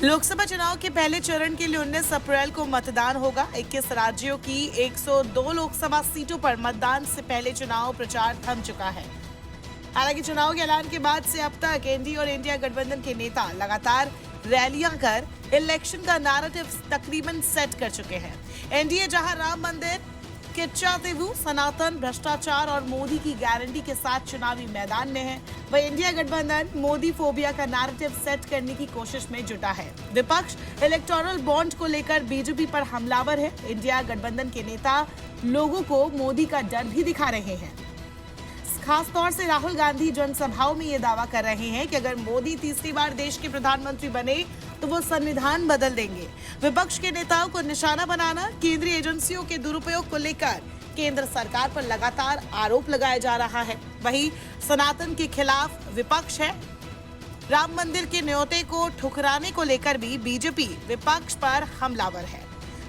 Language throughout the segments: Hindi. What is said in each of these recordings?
लोकसभा चुनाव के पहले चरण के लिए 19 अप्रैल को मतदान होगा। 21 राज्यों की 102 लोकसभा सीटों पर मतदान से पहले चुनाव प्रचार थम चुका है। हालांकि चुनाव के ऐलान के बाद से अब तक एनडीए और इंडिया गठबंधन के नेता लगातार रैलियां कर इलेक्शन का नैरेटिव तकरीबन सेट कर चुके हैं। एनडीए जहां राम मंदिर, किच्चा तेवू, सनातन, भ्रष्टाचार और मोदी की गारंटी के साथ चुनावी मैदान में है, वहीं इंडिया गठबंधन मोदी फोबिया का नैरेटिव सेट करने की कोशिश में जुटा है। विपक्ष इलेक्टोरल बॉन्ड को लेकर बीजेपी पर हमलावर है। इंडिया गठबंधन के नेता लोगों को मोदी का डर भी दिखा रहे हैं। खास तौर से राहुल गांधी जनसभाओं में ये दावा कर रहे हैं कि अगर मोदी तीसरी बार देश के प्रधानमंत्री बने तो वो संविधान बदल देंगे। विपक्ष के नेताओं को निशाना बनाना, केंद्रीय एजेंसियों के दुरुपयोग को लेकर केंद्र सरकार पर लगातार आरोप लगाया जा रहा है। वहीं सनातन के खिलाफ विपक्ष है। राम मंदिर के न्योते को ठुकराने को लेकर भी बीजेपी विपक्ष पर हमलावर है।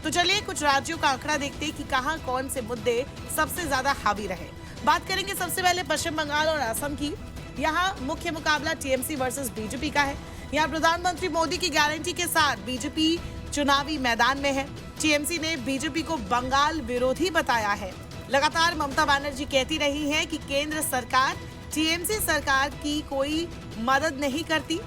तो चलिए कुछ राज्यों का आंकड़ा देखते हैं कि कहां कौन से मुद्दे सबसे ज्यादा हावी रहे। बात करेंगे सबसे पहले पश्चिम बंगाल और असम की। यहाँ मुख्य मुकाबला टीएमसी वर्सेस बीजेपी का है। यहाँ प्रधानमंत्री मोदी की गारंटी के साथ बीजेपी चुनावी मैदान में है। टीएमसी ने बीजेपी को बंगाल विरोधी बताया है। लगातार ममता बनर्जी कहती रही हैं कि केंद्र सरकार टीएमसी सरकार की कोई मदद नहीं करती।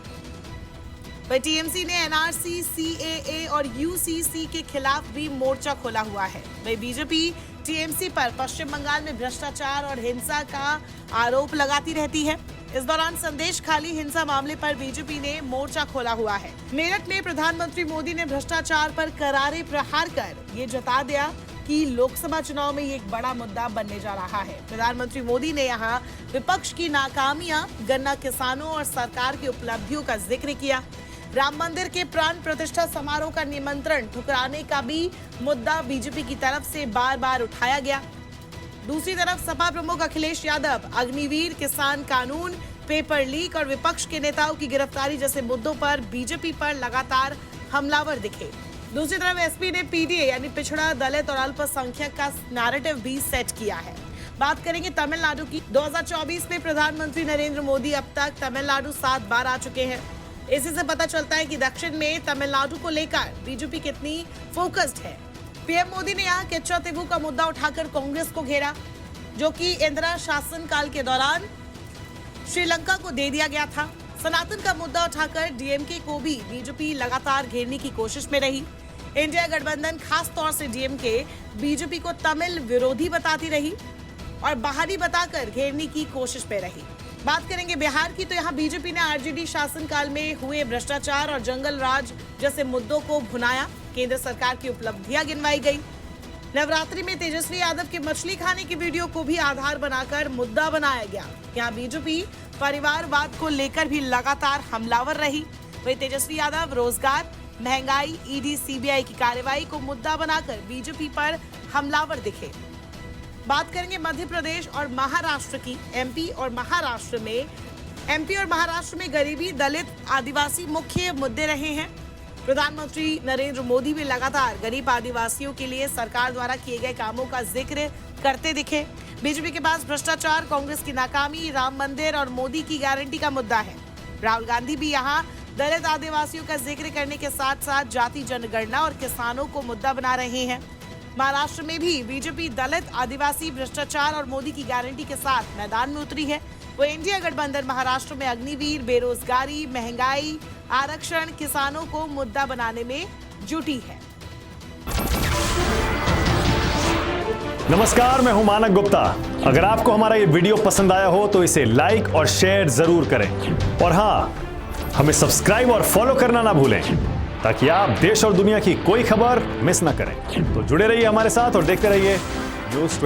वहीं टीएमसी ने एनआरसी, सीएए और यूसीसी के खिलाफ भी मोर्चा खोला हुआ है। वहीं बीजेपी टीएमसी पर पश्चिम बंगाल में भ्रष्टाचार और हिंसा का आरोप लगाती रहती है। इस दौरान संदेश खाली हिंसा मामले पर बीजेपी ने मोर्चा खोला हुआ है। मेरठ में प्रधानमंत्री मोदी ने भ्रष्टाचार पर करारे प्रहार कर ये जता दिया कि लोकसभा चुनाव में ये एक बड़ा मुद्दा बनने जा रहा है। प्रधानमंत्री मोदी ने यहाँ विपक्ष की नाकामियां, गन्ना किसानों और सरकार की उपलब्धियों का जिक्र किया। राम मंदिर के प्राण प्रतिष्ठा समारोह का निमंत्रण ठुकराने का भी मुद्दा बीजेपी की तरफ से बार बार उठाया गया। दूसरी तरफ सपा प्रमुख अखिलेश यादव अग्निवीर, किसान कानून, पेपर लीक और विपक्ष के नेताओं की गिरफ्तारी जैसे मुद्दों पर बीजेपी पर लगातार हमलावर दिखे। दूसरी तरफ एसपी ने पीडीए यानी पिछड़ा, दलित और अल्पसंख्यक का नैरेटिव भी सेट किया है। बात करेंगे तमिलनाडु की। 2024 में प्रधानमंत्री नरेंद्र मोदी अब तक तमिलनाडु 7 बार आ चुके हैं। इसी से पता चलता है कि दक्षिण में तमिलनाडु को लेकर बीजेपी कितनी फोकस्ड है। पीएम मोदी ने यहाँ किच्चा तेवू का मुद्दा उठाकर कांग्रेस को घेरा, जो कि इंदिरा शासनकाल के दौरान श्रीलंका को दे दिया गया था। सनातन का मुद्दा उठाकर डीएमके को भी बीजेपी लगातार घेरने की कोशिश में रही। इंडिया गठबंधन खास तौर से डीएमके बीजेपी को तमिल विरोधी बताती रही और बाहरी बताकर घेरने की कोशिश में रही। बात करेंगे बिहार की, तो यहाँ बीजेपी ने आरजेडी शासनकाल में हुए भ्रष्टाचार और जंगल राज जैसे मुद्दों को भुनाया। केंद्र सरकार की उपलब्धियां गिनवाई गई। नवरात्रि में तेजस्वी यादव के मछली खाने की वीडियो को भी आधार बनाकर मुद्दा बनाया गया। यहाँ बीजेपी परिवारवाद को लेकर भी लगातार हमलावर रही। वहीं तेजस्वी यादव रोजगार, महंगाई, ईडी, सीबीआई की कार्रवाई को मुद्दा बनाकर बीजेपी पर हमलावर दिखे। बात करेंगे मध्य प्रदेश और महाराष्ट्र की। एमपी और महाराष्ट्र में गरीबी, दलित, आदिवासी मुख्य मुद्दे रहे हैं। प्रधानमंत्री नरेंद्र मोदी भी लगातार गरीब आदिवासियों के लिए सरकार द्वारा किए गए कामों का जिक्र करते दिखे। बीजेपी के पास भ्रष्टाचार, कांग्रेस की नाकामी, राम मंदिर और मोदी की गारंटी का मुद्दा है। राहुल गांधी भी यहाँ दलित आदिवासियों का जिक्र करने के साथ साथ जाति जनगणना और किसानों को मुद्दा बना रहे हैं। महाराष्ट्र में भी बीजेपी दलित, आदिवासी, भ्रष्टाचार और मोदी की गारंटी के साथ मैदान में उतरी है। वो इंडिया गठबंधन महाराष्ट्र में अग्निवीर, बेरोजगारी, महंगाई, आरक्षण, किसानों को मुद्दा बनाने में जुटी है। नमस्कार, मैं हूं मानक गुप्ता। अगर आपको हमारा ये वीडियो पसंद आया हो तो इसे लाइक और शेयर जरूर करें और हाँ, हमें सब्सक्राइब और फॉलो करना ना भूलें ताकि आप देश और दुनिया की कोई खबर मिस ना करें। तो जुड़े रहिए हमारे साथ और देखते रहिए न्यूज़ 24।